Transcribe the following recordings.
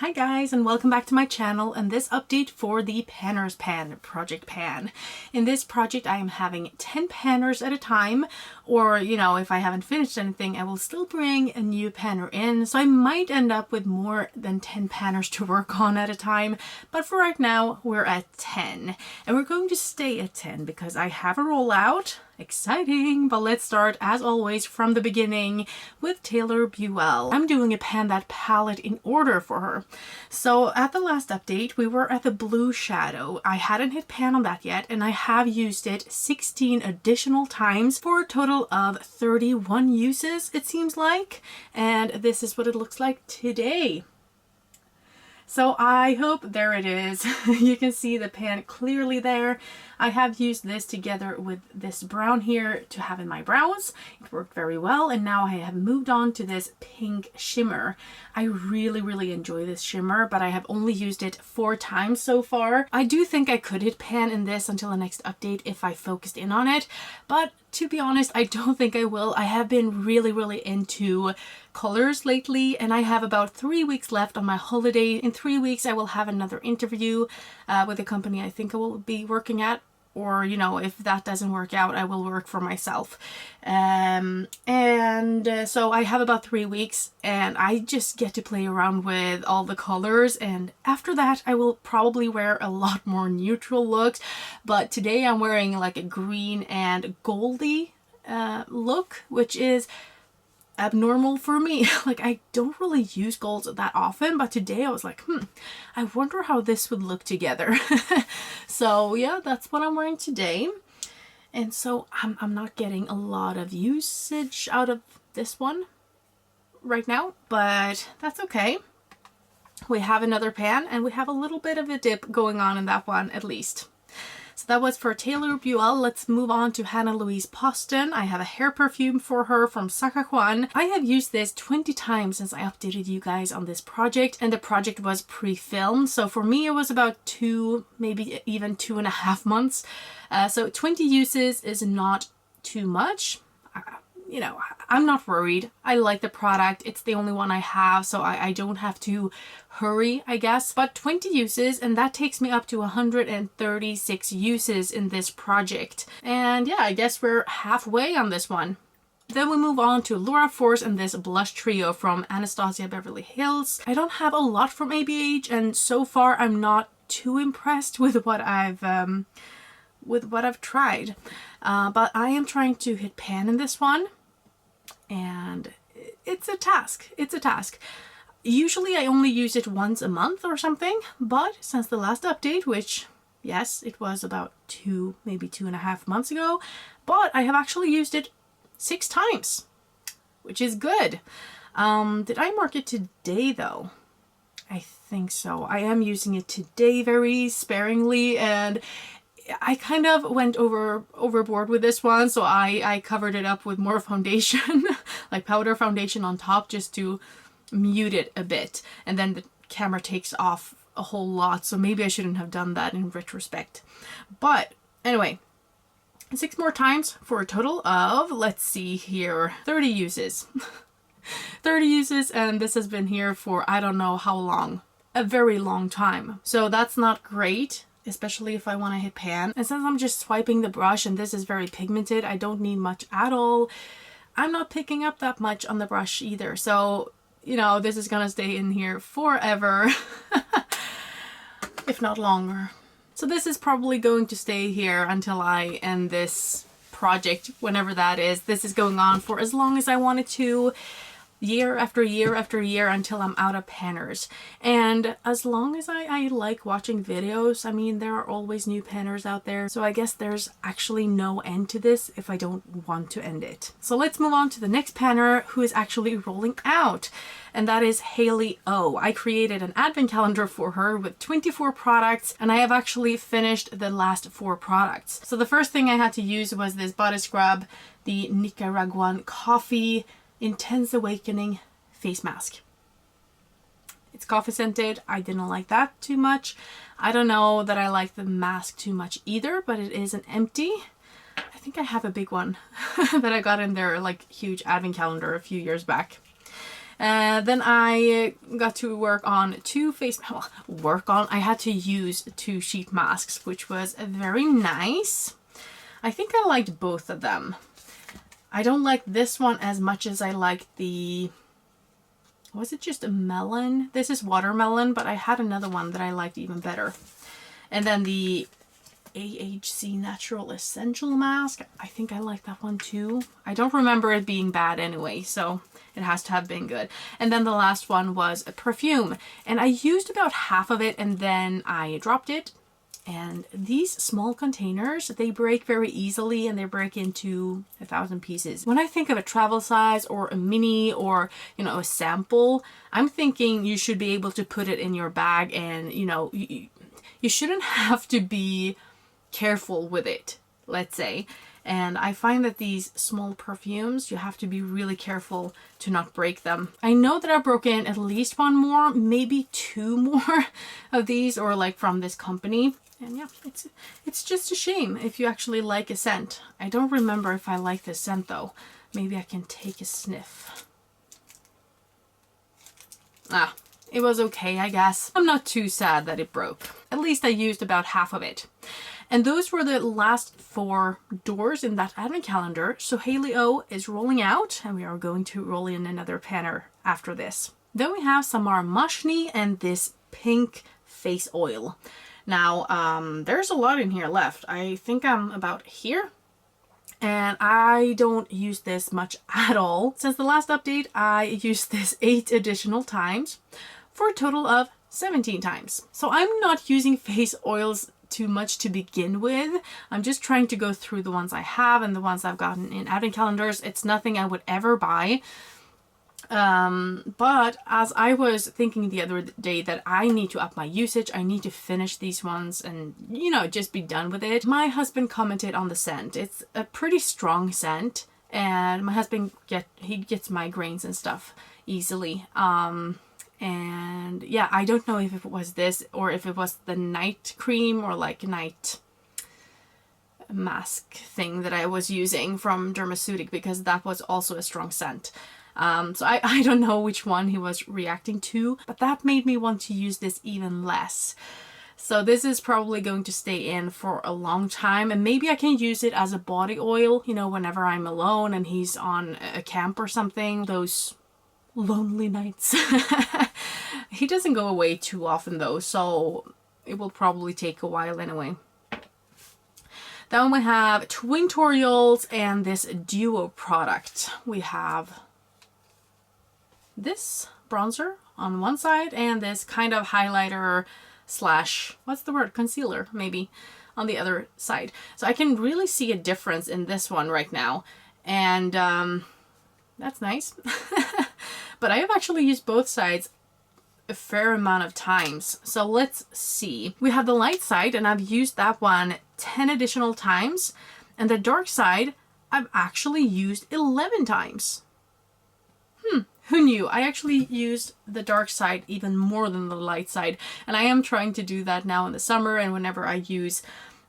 Hi guys, and welcome back to my channel and this update for the Panner's Pan project pan. In this project I am having 10 panners at a time, or if I haven't finished anything I will still bring a new panner in, so I might end up with more than 10 panners to work on at a time, but for right now we're at 10 and we're going to stay at 10 because I have a rollout. Exciting! But let's start as always from the beginning with Taylor Buell. I'm doing a Pan That palette in order for her. So at the last update we were at the blue shadow. I hadn't hit pan on that yet and I have used it 16 additional times for a total of 31 uses it seems like, and this is what it looks like today. So I hope, there it is, you can see the pan clearly there. I have used this together with this brown here to have in my brows. It worked very well, and now I have moved on to this pink shimmer. I really enjoy this shimmer, but I have only used it 4 times so far. I do think I could hit pan in this until the next update if I focused in on it, but to be honest, I don't think I will. I have been really into colors lately, and I have about 3 weeks left on my holiday. In 3 weeks I will have another interview with a company I think I will be working at, or if that doesn't work out I will work for myself. So I have about 3 weeks and I just get to play around with all the colors, and after that I will probably wear a lot more neutral looks, but today I'm wearing like a green and goldy look, which is abnormal for me. Like, I don't really use golds that often, but today I was like, I wonder how this would look together. So yeah, that's what I'm wearing today. And so I'm not getting a lot of usage out of this one right now, but that's okay. We have another pan and we have a little bit of a dip going on in that one at least. So that was for Taylor Buell. Let's move on to Hannah Louise Poston. I have a hair perfume for her from Sacajuan. I have used this 20 times since I updated you guys on this project, and the project was pre-filmed. So for me it was about 2, maybe even 2.5 months. So 20 uses is not too much. I'm not worried. I like the product. It's the only one I have, so I don't have to hurry, I guess. But 20 uses, and that takes me up to 136 uses in this project. And yeah, I guess we're halfway on this one. Then we move on to Laura Force and this blush trio from Anastasia Beverly Hills. I don't have a lot from ABH, and so far I'm not too impressed with what I've tried. But I am trying to hit pan in this one. And it's a task. It's a task. Usually I only use it once a month or something, but since the last update, which yes, it was about 2, maybe 2.5 months ago, but I have actually used it 6 times, which is good. Did I mark it today though? I think so. I am using it today very sparingly, and I kind of went overboard with this one, so I covered it up with more foundation, like powder foundation on top, just to mute it a bit, and then the camera takes off a whole lot, so maybe I shouldn't have done that in retrospect. But anyway, 6 more times for a total of, let's see here, 30 uses. 30 uses, and this has been here for I don't know how long, a very long time, so that's not great, especially if I want to hit pan. And since I'm just swiping the brush and this is very pigmented, I don't need much at all. I'm not picking up that much on the brush either, so this is gonna stay in here forever. If not longer. So this is probably going to stay here until I end this project, whenever that is. This is going on for as long as I want it to, year after year after year, until I'm out of panners. And as long as I like watching videos, I mean, there are always new panners out there, so I guess there's actually no end to this if I don't want to end it. So let's move on to the next panner who is actually rolling out, and that is Haley O. I created an advent calendar for her with 24 products, and I have actually finished the last 4 products. So the first thing I had to use was this body scrub, the Nicaraguan Coffee Intense Awakening face mask. It's coffee scented. I didn't like that too much. I don't know that I like the mask too much either, but it is an empty. I think I have a big one that I got in their like huge advent calendar a few years back. Then I got to work on I had to use 2 sheet masks, which was very nice. I think I liked both of them. I don't like this one as much as I liked the, was it just a melon? This is watermelon, but I had another one that I liked even better. And then the AHC Natural Essential Mask, I think I like that one too. I don't remember it being bad anyway, so it has to have been good. And then the last one was a perfume, and I used about half of it and then I dropped it. And these small containers, they break very easily and they break into 1,000 pieces. When I think of a travel size or a mini or, you know, a sample, I'm thinking you should be able to put it in your bag and, you know, you shouldn't have to be careful with it, let's say. And I find that these small perfumes, you have to be really careful to not break them. I know that I've broken at least 1 more, maybe 2 more of these, or like from this company. And yeah, it's just a shame if you actually like a scent. I don't remember if I like this scent though. Maybe I can take a sniff. Ah, it was okay, I guess. I'm not too sad that it broke. At least I used about half of it. And those were the last 4 doors in that advent calendar. So Haley O is rolling out, and we are going to roll in another panner after this. Then we have Samar Mashni and this pink face oil. Now, there's a lot in here left. I think I'm about here. And I don't use this much at all. Since the last update, I used this 8 additional times for a total of 17 times. So I'm not using face oils too much to begin with. I'm just trying to go through the ones I have and the ones I've gotten in advent calendars. It's nothing I would ever buy. But as I was thinking the other day that I need to up my usage, I need to finish these ones and, you know, just be done with it. My husband commented on the scent. It's a pretty strong scent, and my husband gets migraines and stuff easily. And yeah, I don't know if it was this or if it was the night cream or like night mask thing that I was using from Dermaceutic, because that was also a strong scent. So I don't know which one he was reacting to, but that made me want to use this even less. So this is probably going to stay in for a long time, and maybe I can use it as a body oil, you know, whenever I'm alone and he's on a camp or something, those lonely nights. He doesn't go away too often though, so it will probably take a while anyway. Then we have Twintorials and this duo product. We have this bronzer on one side and this kind of highlighter slash, what's the word, concealer maybe, on the other side. So I can really see a difference in this one right now, and that's nice. But I have actually used both sides a fair amount of times. So let's see. We have the light side, and I've used that one 10 additional times, and the dark side I've actually used 11 times. Who knew? I actually used the dark side even more than the light side, and I am trying to do that now in the summer and whenever I use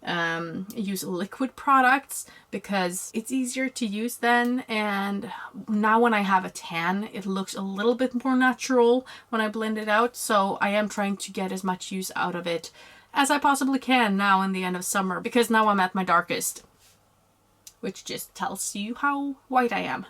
liquid products, because it's easier to use then, and now when I have a tan it looks a little bit more natural when I blend it out. So I am trying to get as much use out of it as I possibly can now in the end of summer, because now I'm at my darkest, which just tells you how white I am.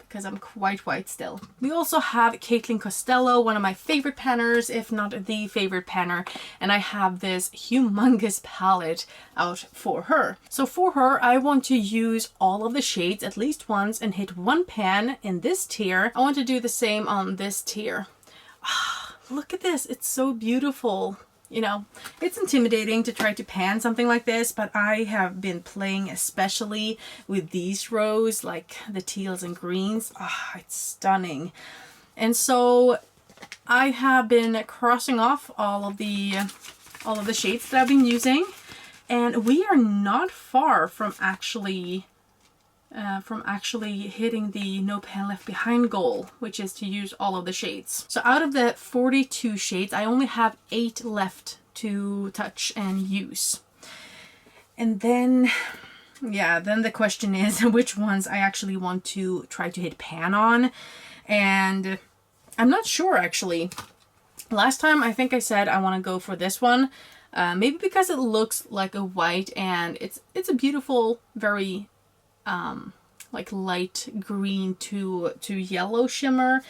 Because I'm quite white still. We also have Caitlyn Costello, one of my favorite panners, if not the favorite panner, and I have this humongous palette out for her. So for her, I want to use all of the shades at least once and hit one pan in this tier. I want to do the same on this tier. Look at this, it's so beautiful. You know, it's intimidating to try to pan something like this, but I have been playing especially with these rows, like the teals and greens. It's stunning. And so I have been crossing off all of the shades that I've been using, and we are not far from actually hitting the no pan left behind goal, which is to use all of the shades. So out of the 42 shades, I only have 8 left to touch and use. And then, yeah, then the question is which ones I actually want to try to hit pan on. And I'm not sure actually. Last time I think I said I want to go for this one. Maybe because it looks like a white and it's a beautiful, very like light green to yellow shimmer.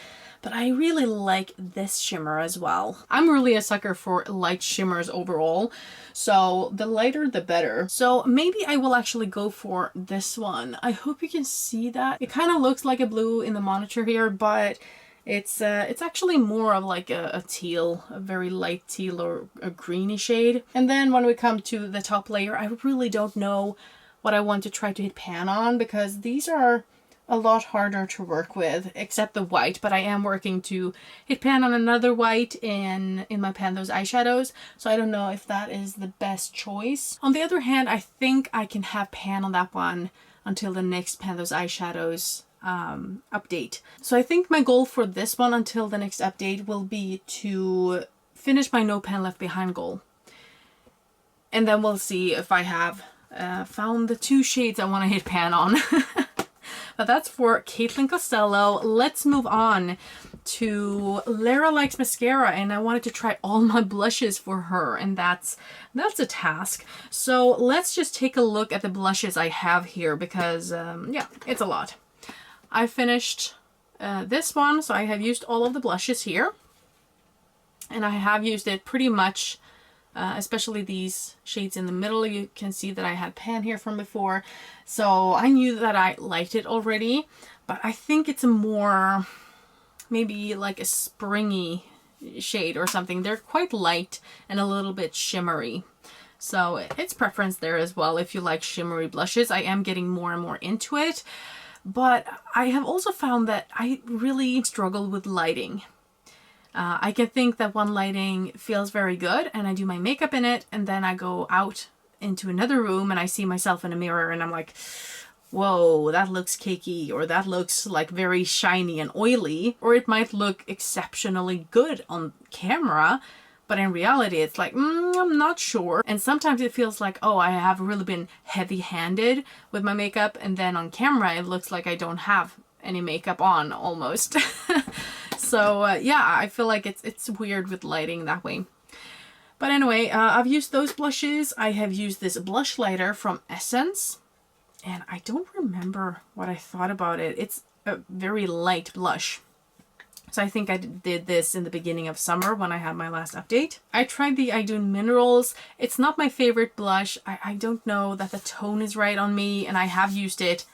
But I really like this shimmer as well. I'm really a sucker for light shimmers overall, so the lighter the better. So maybe I will actually go for this one. I hope you can see that. It kind of looks like a blue in the monitor here, but it's actually more of like a teal, a very light teal or a greeny shade. And then when we come to the top layer, I really don't know what I want to try to hit pan on, because these are a lot harder to work with, except the white, but I am working to hit pan on another white in my pan those eyeshadows, so I don't know if that is the best choice. On the other hand, I think I can have pan on that one until the next pan those eyeshadows update. So I think my goal for this one until the next update will be to finish my no pan left behind goal, and then we'll see if I have found the 2 shades I want to hit pan on. But that's for Caitlyn Costello. Let's move on to Lara Likes Mascara, and I wanted to try all my blushes for her, and that's a task. So let's just take a look at the blushes I have here, because yeah, it's a lot. I finished this one, so I have used all of the blushes here, and I have used it pretty much. Especially these shades in the middle, you can see that I had pan here from before, so I knew that I liked it already, but I think it's a more, maybe like a springy shade or something. They're quite light and a little bit shimmery, so it's preference there as well. If you like shimmery blushes, I am getting more and more into it, but I have also found that I really struggle with lighting. I can think that one lighting feels very good and I do my makeup in it, and then I go out into another room and I see myself in a mirror and I'm like, whoa, that looks cakey, or that looks like very shiny and oily, or it might look exceptionally good on camera, but in reality it's like, I'm not sure. And sometimes it feels like, oh, I have really been heavy-handed with my makeup, and then on camera it looks like I don't have any makeup on almost. So yeah, I feel like it's weird with lighting that way. But anyway, I've used those blushes. I have used this blush lighter from Essence, and I don't remember what I thought about it. It's a very light blush. So I think I did this in the beginning of summer when I had my last update. I tried the Idun Minerals. It's not my favorite blush. I don't know that the tone is right on me, and I have used it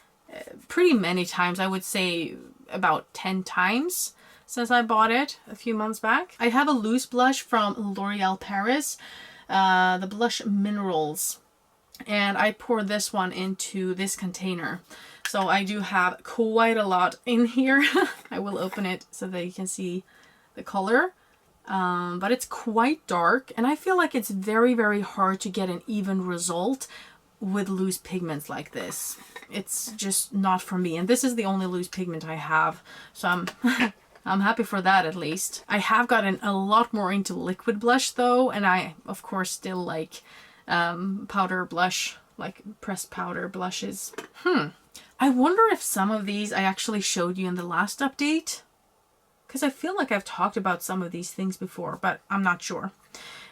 pretty many times. I would say about 10 times since I bought it a few months back. I have a loose blush from L'Oreal Paris, the Blush Minerals, and I pour this one into this container. So I do have quite a lot in here. I will open it so that you can see the color, but it's quite dark, and I feel like it's very, very hard to get an even result with loose pigments like this. It's just not for me, and this is the only loose pigment I have, so I'm happy for that at least. I have gotten a lot more into liquid blush though, and I of course still like powder blush, like pressed powder blushes. I wonder if some of these I actually showed you in the last update, because I feel like I've talked about some of these things before, but I'm not sure.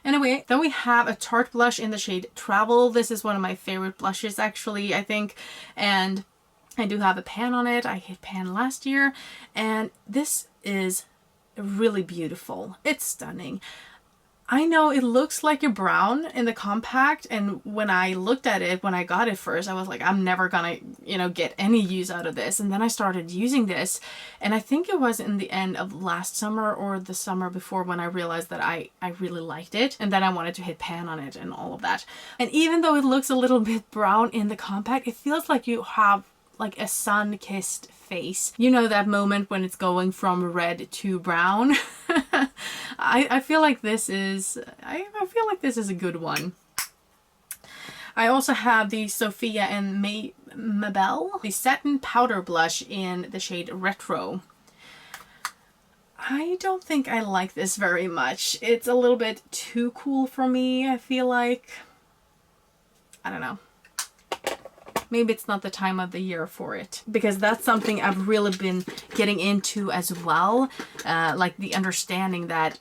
Anyway, then we have a Tarte blush in the shade Travel. This is one of my favorite blushes actually, I think, and I do have a pan on it. I hit pan last year, and this is really beautiful. It's stunning. I know it looks like a brown in the compact, and when I looked at it, when I got it first, I was like, I'm never gonna, get any use out of this. And then I started using this, and I think it was in the end of last summer or the summer before when I realized that I really liked it, and then I wanted to hit pan on it and all of that. And even though it looks a little bit brown in the compact, it feels like you have like a sun-kissed face. You know that moment when it's going from red to brown? I feel like this is a good one. I also have the Sophia and Mabel, the satin powder blush in the shade Retro. I don't think I like this very much. It's a little bit too cool for me, I feel like. I don't know. maybe it's not the time of the year for it, because that's something I've really been getting into as well. Like the understanding that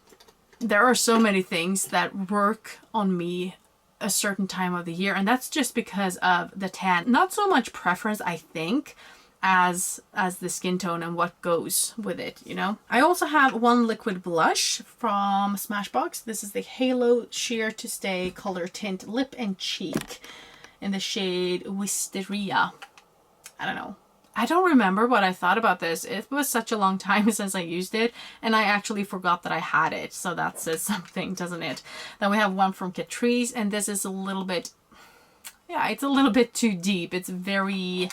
there are so many things that work on me a certain time of the year, and that's just because of the tan. Not so much preference, I think, as the skin tone and what goes with it, you know. I also have one liquid blush from Smashbox. This is the Halo Sheer to Stay Color Tint Lip and Cheek in the shade Wisteria. I don't know. I don't remember what I thought about this. It was such a long time since I used it, and I actually forgot that I had it. So that says something, doesn't it? Then we have one from Catrice, and this is a little bit, yeah, it's a little bit too deep. It's very,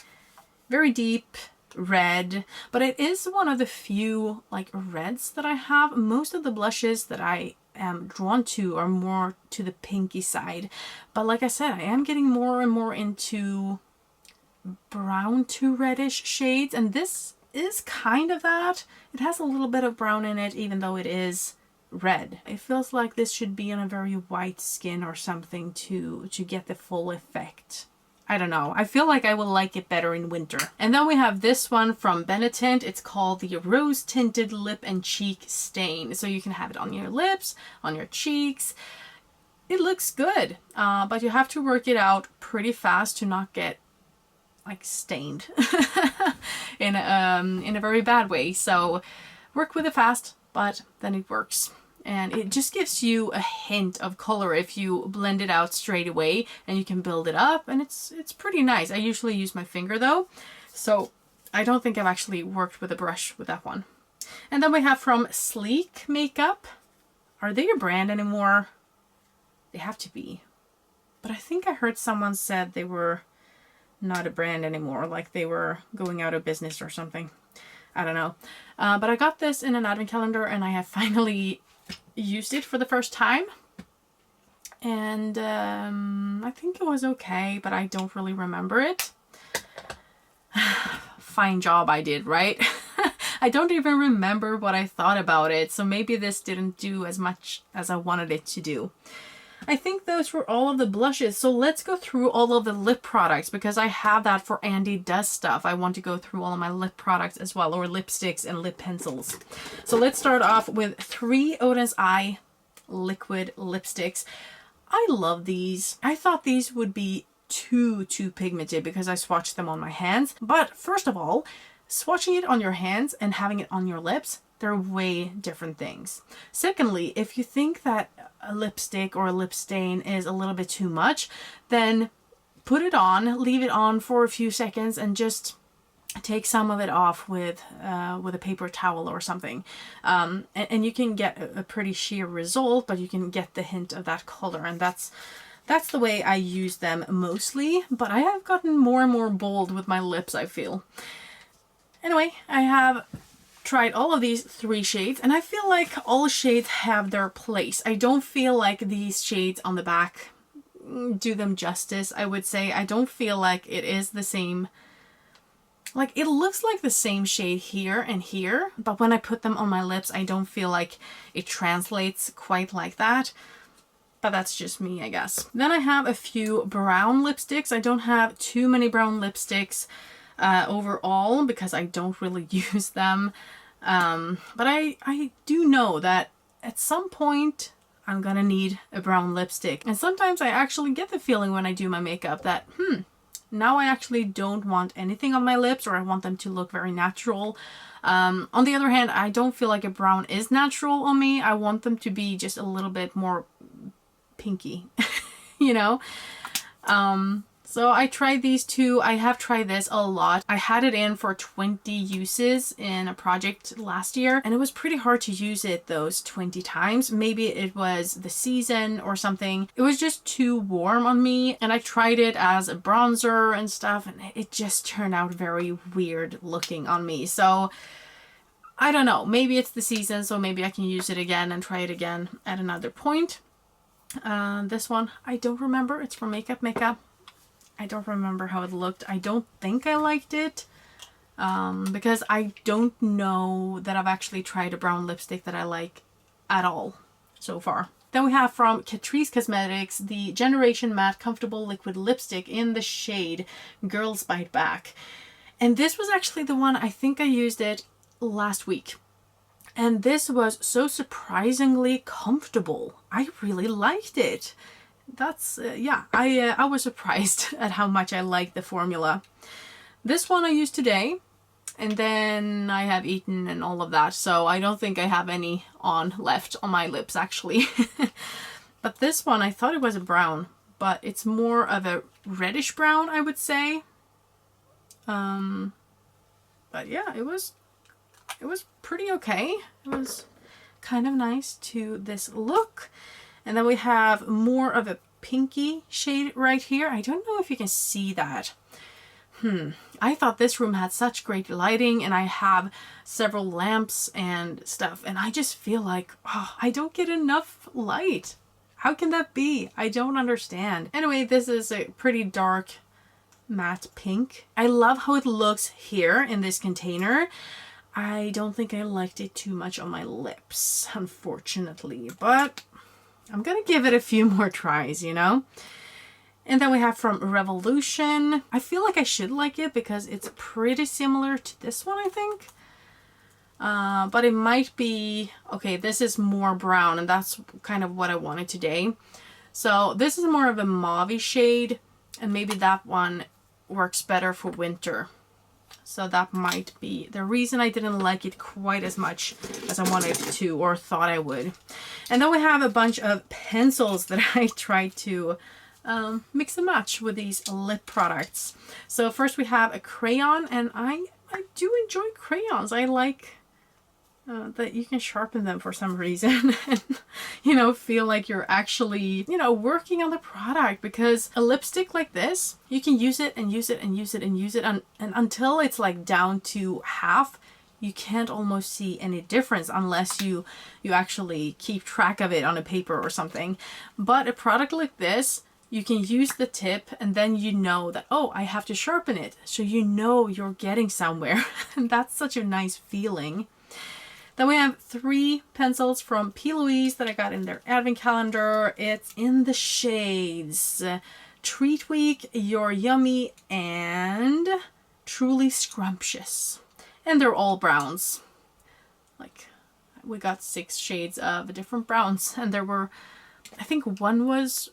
very deep red, but it is one of the few like reds that I have. Most of the blushes that I am drawn to are more to the pinky side. But like I said, I am getting more and more into brown to reddish shades, and this is kind of that. It has a little bit of brown in it, even though it is red. It feels like this should be on a very white skin or something to get the full effect. I don't know. I feel like I will like it better in winter. And then we have this one from Benetint. It's called the Rose Tinted Lip and Cheek Stain. So you can have it on your lips, on your cheeks. It looks good, but you have to work it out pretty fast to not get like stained in a very bad way. So work with it fast, but then it works. And it just gives you a hint of color if you blend it out straight away, and you can build it up, and it's pretty nice. I usually use my finger though, so I don't think I've actually worked with a brush with that one. And then we have from Sleek Makeup. Are they a brand anymore? They have to be. But I think I heard someone said they were not a brand anymore, like they were going out of business or something. I don't know. But I got this in an advent calendar, and I have finally used it for the first time. And I think it was okay, but I don't really remember it. Fine job I did, right? I don't even remember what I thought about it, so maybe this didn't do as much as I wanted it to do. I think those were all of the blushes. So let's go through all of the lip products, because I have that for Andi Does Stuff. I want to go through all of my lip products as well, or lipsticks and lip pencils. So let's start off with 3 Oden's Eye liquid lipsticks. I love these. I thought these would be too pigmented because I swatched them on my hands. But first of all, swatching it on your hands and having it on your lips, they're way different things. Secondly, if you think that a lipstick or a lip stain is a little bit too much, then put it on, leave it on for a few seconds, and just take some of it off with a paper towel or something. And you can get a pretty sheer result, but you can get the hint of that color, and that's the way I use them mostly. But I have gotten more and more bold with my lips, I feel. Anyway, I have tried all of these 3 shades, and I feel like all shades have their place. I don't feel like these shades on the back do them justice, I would say. I don't feel like it is the same. Like, it looks like the same shade here and here, but when I put them on my lips, I don't feel like it translates quite like that. But that's just me, I guess. Then I have a few brown lipsticks. I don't have too many brown lipsticks overall, because I don't really use them. But I do know that at some point I'm gonna need a brown lipstick. And sometimes I actually get the feeling when I do my makeup that, now I actually don't want anything on my lips, or I want them to look very natural. On the other hand, I don't feel like a brown is natural on me. I want them to be just a little bit more pinky, you know? So I tried these 2. I have tried this a lot. I had it in for 20 uses in a project last year, and it was pretty hard to use it those 20 times. Maybe it was the season or something. It was just too warm on me, and I tried it as a bronzer and stuff, and it just turned out very weird looking on me. So I don't know. Maybe it's the season, so maybe I can use it again and try it again at another point. This one, I don't remember. It's from Makeup. I don't remember how it looked. I don't think I liked it, because I don't know that I've actually tried a brown lipstick that I like at all so far. Then we have from Catrice Cosmetics the Generation Matte Comfortable Liquid Lipstick in the shade Girls Bite Back. And this was actually the one, I think I used it last week. And this was so surprisingly comfortable. I really liked it. That's, yeah, I was surprised at how much I liked the formula. This one I used today, and then I have eaten and all of that, so I don't think I have any on left on my lips actually. But this one, I thought it was a brown, but it's more of a reddish brown, I would say. But yeah, it was pretty okay. It was kind of nice to this look. And then we have more of a pinky shade right here. I don't know if you can see that. I thought this room had such great lighting, and I have several lamps and stuff, and I just feel like, oh, I don't get enough light. How can that be? I don't understand. Anyway, this is a pretty dark matte pink. I love how it looks here in this container. I don't think I liked it too much on my lips, unfortunately, but I'm gonna give it a few more tries, you know? And then we have from Revolution. I feel like I should like it because it's pretty similar to this one, I think. But it might be, okay, this is more brown, and that's kind of what I wanted today. So this is more of a mauve shade, and maybe that one works better for winter. So that might be the reason I didn't like it quite as much as I wanted to or thought I would. And then we have a bunch of pencils that I tried to mix and match with these lip products. So first we have a crayon, and I do enjoy crayons. I like that you can sharpen them for some reason and, you know, feel like you're actually, you know, working on the product, because a lipstick like this, you can use it and use it and use it and use it and until it's like down to half. You can't almost see any difference unless you actually keep track of it on a paper or something. But a product like this, you can use the tip, and then you know that, oh, I have to sharpen it. So you know you're getting somewhere. And that's such a nice feeling. Then we have 3 pencils from Louise that I got in their advent calendar. It's in the shades Treat Week, You're Yummy, and Truly Scrumptious. And they're all browns. Like, we got 6 shades of different browns, and there were, I think one was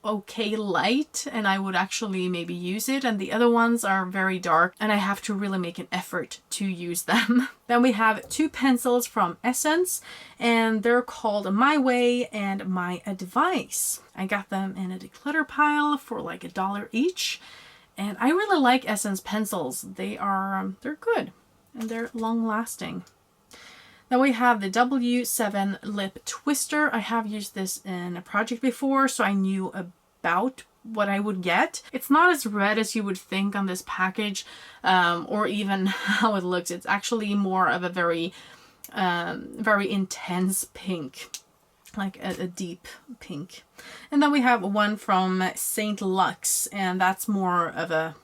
okay light and I would actually maybe use it, and the other ones are very dark and I have to really make an effort to use them. Then we have 2 pencils from Essence, and they're called My Way and My Advice. I got them in a declutter pile for like $1 each, and I really like Essence pencils. They're good and they're long lasting. Then we have the W7 Lip Twister. I have used this in a project before, so I knew about what I would get. It's not as red as you would think on this package, or even how it looks. It's actually more of a very intense pink, like a deep pink. And then we have one from St. Luxe, and that's more of a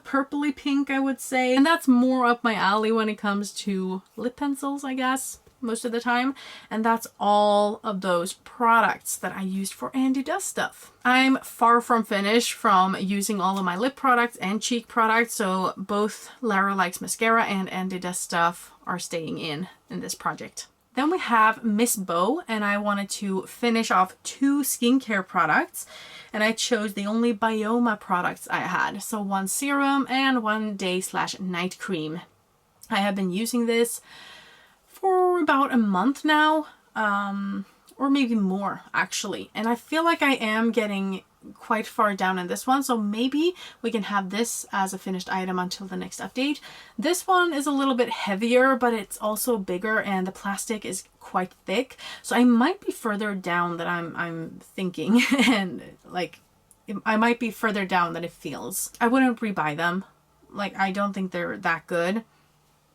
purpley pink, I would say. And that's more up my alley when it comes to lip pencils, I guess, most of the time. And that's all of those products that I used for Andi Does Stuff. I'm far from finished from using all of my lip products and cheek products, so both Lara Likes Mascara and Andi Does Stuff are staying in this project. Then we have MissBoux, and I wanted to finish off 2 skincare products, and I chose the only Bioma products I had. So 1 serum and 1 day/night cream. I have been using this for about a month now, or maybe more actually. And I feel like I am getting quite far down in this one, so maybe we can have this as a finished item until the next update. This one is a little bit heavier, but it's also bigger and the plastic is quite thick, so I might be further down than I'm thinking and like I might be further down than it feels. I wouldn't rebuy them. Like, I don't think they're that good.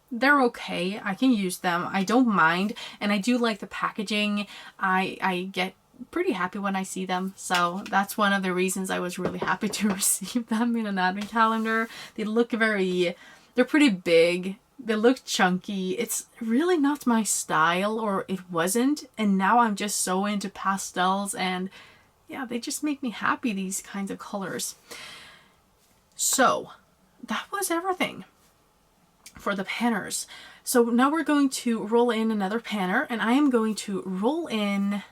They're okay. I can use them. I don't mind, and I do like the packaging. I get pretty happy when I see them, so that's one of the reasons I was really happy to receive them in an advent calendar. They look they're pretty big, They look chunky. It's really not my style, or it wasn't. And now I'm just so into pastels, and yeah, they just make me happy, these kinds of colors. So that was everything for the panners. So now we're going to roll in another panner, and I am going to roll in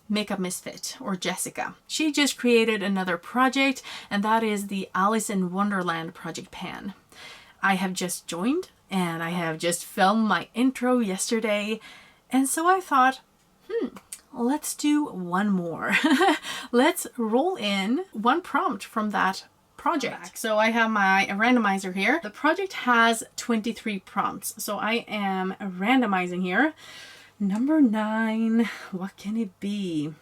Makeup.misfit, or Jessica. She just created another project, and that is the Alice in Wonderland project pan. I have just joined, and I have just filmed my intro yesterday, and so I thought, let's do one more. Let's roll in one prompt from that project. So I have my randomizer here. The project has 23 prompts, so I am randomizing here. Number 9, what can it be?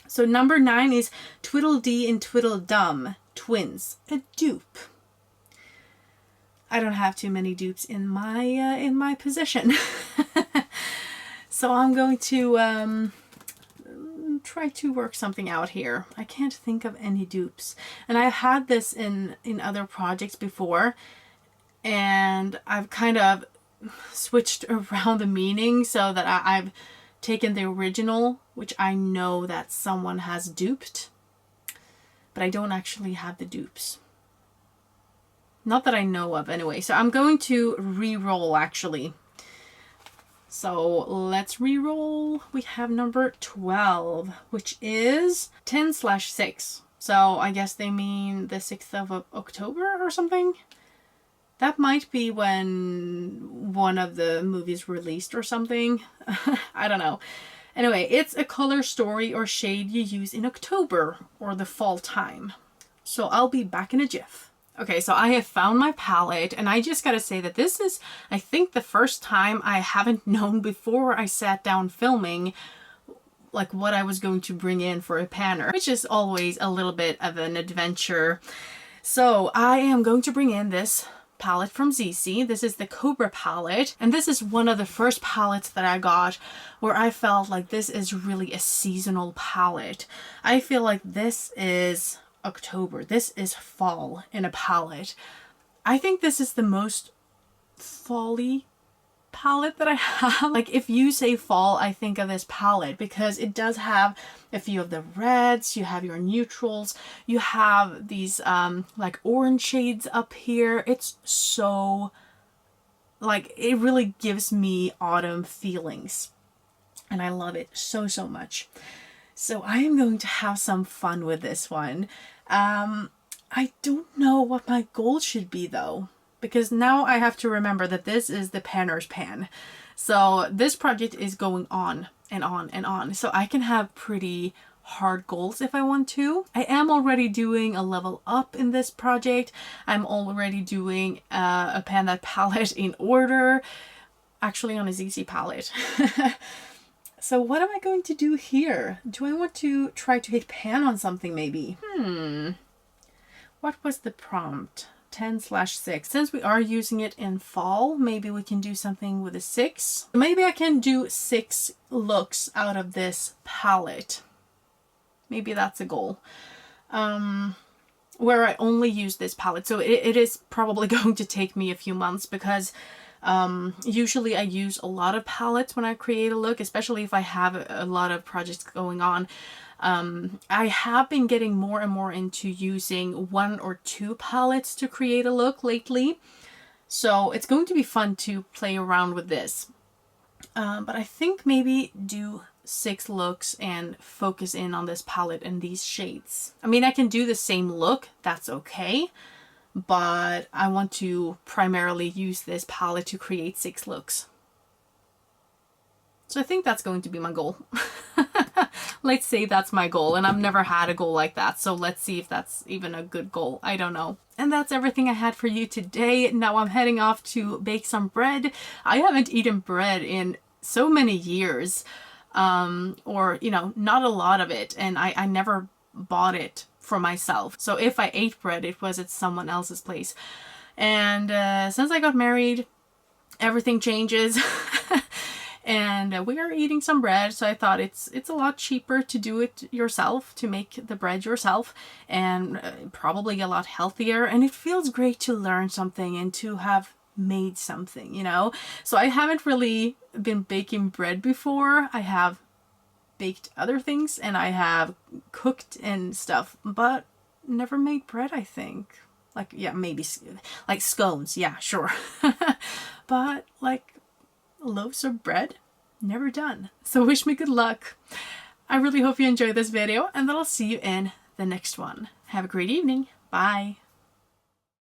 So number 9 is Tweedledee and Tweedledum, twins, a dupe. I don't have too many dupes in my possession. So I'm going to try to work something out here. I can't think of any dupes. And I've had this in other projects before, and I've kind of switched around the meaning so that I've taken the original, which I know that someone has duped, but I don't actually have the dupes. Not that I know of anyway. So I'm going to re-roll actually. So let's re-roll. We have number 12, which is 10/6. So I guess they mean the 6th of October or something. That might be when one of the movies released or something. I don't know. Anyway, it's a color, story, or shade you use in October or the fall time. So I'll be back in a jiff. Okay, so I have found my palette, and I just gotta say that this is, I think, the first time I haven't known before I sat down filming like what I was going to bring in for a panner, which is always a little bit of an adventure. So I am going to bring in this palette from ZC. This is the Cobra palette, and this is one of the first palettes that I got where I felt like this is really a seasonal palette. I feel like this is October. This is fall in a palette. I think this is the most fall-y palette that I have. Like, if you say fall, I think of this palette because it does have a few of the reds, you have your neutrals, you have these like orange shades up here. It's so, like, it really gives me autumn feelings, and I love it so much. So I am going to have some fun with this one. I don't know what my goal should be though, because now I have to remember that this is the panner's pan. So this project is going on and on and on. So I can have pretty hard goals if I want to. I am already doing a level up in this project. I'm already doing a pan that palette in order, actually on a ZC palette. So what am I going to do here? Do I want to try to hit pan on something maybe? What was the prompt? 10/6. Since we are using it in fall, maybe we can do something with a 6. Maybe I can do 6 looks out of this palette. Maybe that's a goal. Where I only use this palette. So it is probably going to take me a few months because usually I use a lot of palettes when I create a look, especially if I have a lot of projects going on. I have been getting more and more into using 1 or 2 palettes to create a look lately. So it's going to be fun to play around with this. But I think maybe do 6 looks and focus in on this palette and these shades. I mean, I can do the same look, that's okay. But I want to primarily use this palette to create 6 looks. So I think that's going to be my goal. Let's say that's my goal, and I've never had a goal like that, so let's see if that's even a good goal. I don't know. And that's everything I had for you today. Now I'm heading off to bake some bread. I haven't eaten bread in so many years, or, you know, not a lot of it, and I never bought it for myself. So if I ate bread, it was at someone else's place. And since I got married, everything changes. And we are eating some bread, so I thought it's a lot cheaper to do it yourself, to make the bread yourself, and probably a lot healthier. And it feels great to learn something and to have made something, you know? So I haven't really been baking bread before. I have baked other things and I have cooked and stuff, but never made bread, I think. Like, yeah, maybe like scones, yeah, sure. But like loaves of bread, never done. So wish me good luck. I really hope you enjoyed this video, and then I'll see you in the next one. Have a great evening. Bye.